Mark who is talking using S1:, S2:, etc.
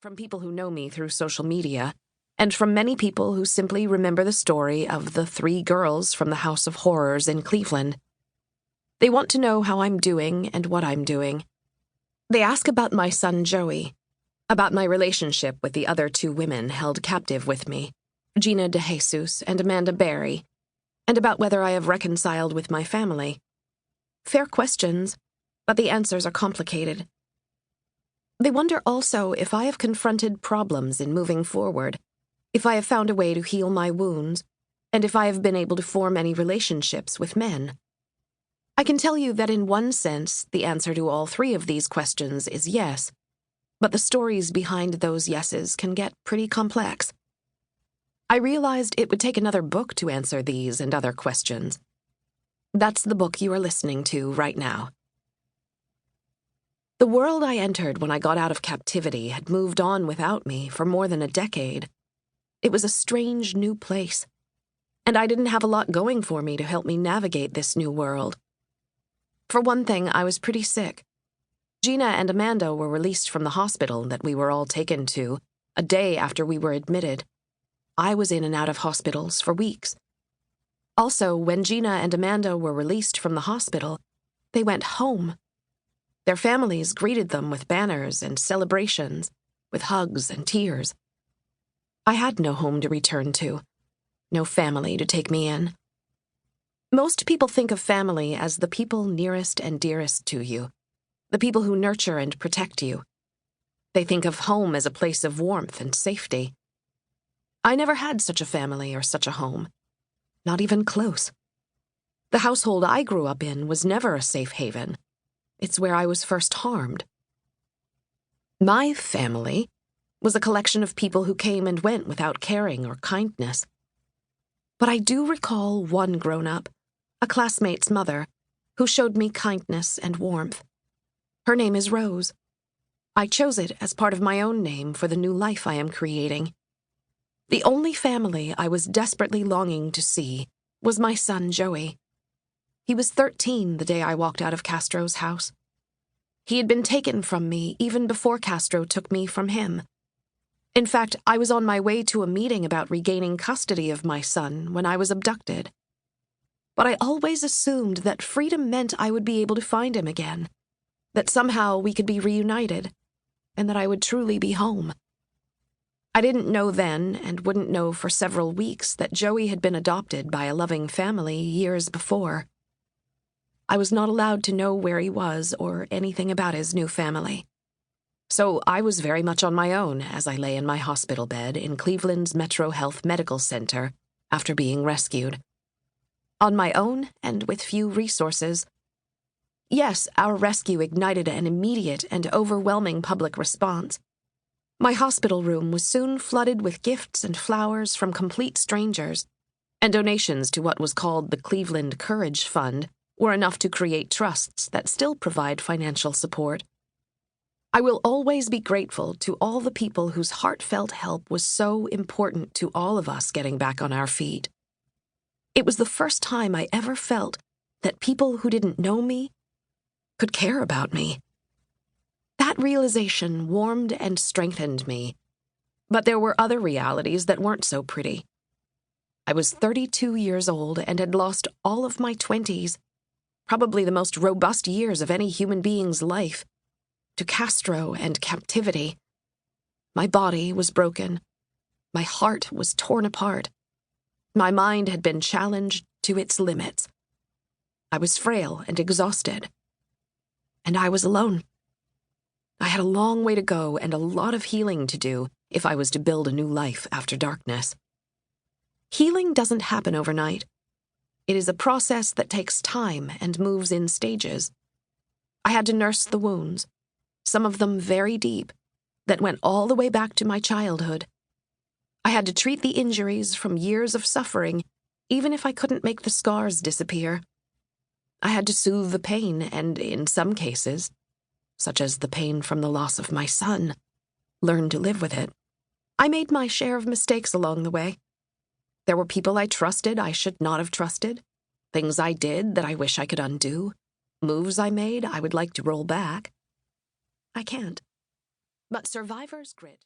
S1: from people who know me through social media, and from many people who simply remember the story of the 3 girls from the House of Horrors in Cleveland. They want to know how I'm doing and what I'm doing. They ask about my son Joey, about my relationship with the other 2 women held captive with me, Gina De Jesus and Amanda Berry, and about whether I have reconciled with my family. Fair questions, but the answers are complicated. They wonder also if I have confronted problems in moving forward, if I have found a way to heal my wounds, and if I have been able to form any relationships with men. I can tell you that in one sense, the answer to all 3 of these questions is yes, but the stories behind those yeses can get pretty complex. I realized it would take another book to answer these and other questions. That's the book you are listening to right now. The world I entered when I got out of captivity had moved on without me for more than a decade. It was a strange new place, and I didn't have a lot going for me to help me navigate this new world. For one thing, I was pretty sick. Gina and Amanda were released from the hospital that we were all taken to a day after we were admitted. I was in and out of hospitals for weeks. Also, when Gina and Amanda were released from the hospital, they went home. Their families greeted them with banners and celebrations, with hugs and tears. I had no home to return to, no family to take me in. Most people think of family as the people nearest and dearest to you, the people who nurture and protect you. They think of home as a place of warmth and safety. I never had such a family or such a home, not even close. The household I grew up in was never a safe haven. It's where I was first harmed. My family was a collection of people who came and went without caring or kindness. But I do recall one grown-up, a classmate's mother, who showed me kindness and warmth. Her name is Rose. I chose it as part of my own name for the new life I am creating. The only family I was desperately longing to see was my son Joey. He was 13 the day I walked out of Castro's house. He had been taken from me even before Castro took me from him. In fact, I was on my way to a meeting about regaining custody of my son when I was abducted. But I always assumed that freedom meant I would be able to find him again, that somehow we could be reunited, and that I would truly be home. I didn't know then, and wouldn't know for several weeks, that Joey had been adopted by a loving family years before. I was not allowed to know where he was or anything about his new family. So I was very much on my own as I lay in my hospital bed in Cleveland's Metro Health Medical Center after being rescued. On my own and with few resources. Yes, our rescue ignited an immediate and overwhelming public response. My hospital room was soon flooded with gifts and flowers from complete strangers, and donations to what was called the Cleveland Courage Fund were enough to create trusts that still provide financial support. I will always be grateful to all the people whose heartfelt help was so important to all of us getting back on our feet. It was the first time I ever felt that people who didn't know me could care about me. That realization warmed and strengthened me, but there were other realities that weren't so pretty. I was 32 years old and had lost all of my 20s, probably the most robust years of any human being's life, to Castro and captivity. My body was broken. My heart was torn apart. My mind had been challenged to its limits. I was frail and exhausted. And I was alone. I had a long way to go and a lot of healing to do if I was to build a new life after darkness. Healing doesn't happen overnight. It is a process that takes time and moves in stages. I had to nurse the wounds, some of them very deep, that went all the way back to my childhood. I had to treat the injuries from years of suffering, even if I couldn't make the scars disappear. I had to soothe the pain and, in some cases, such as the pain from the loss of my son, learn to live with it. I made my share of mistakes along the way. There were people I trusted I should not have trusted, things I did that I wish I could undo, moves I made I would like to roll back. I can't. But survivor's grit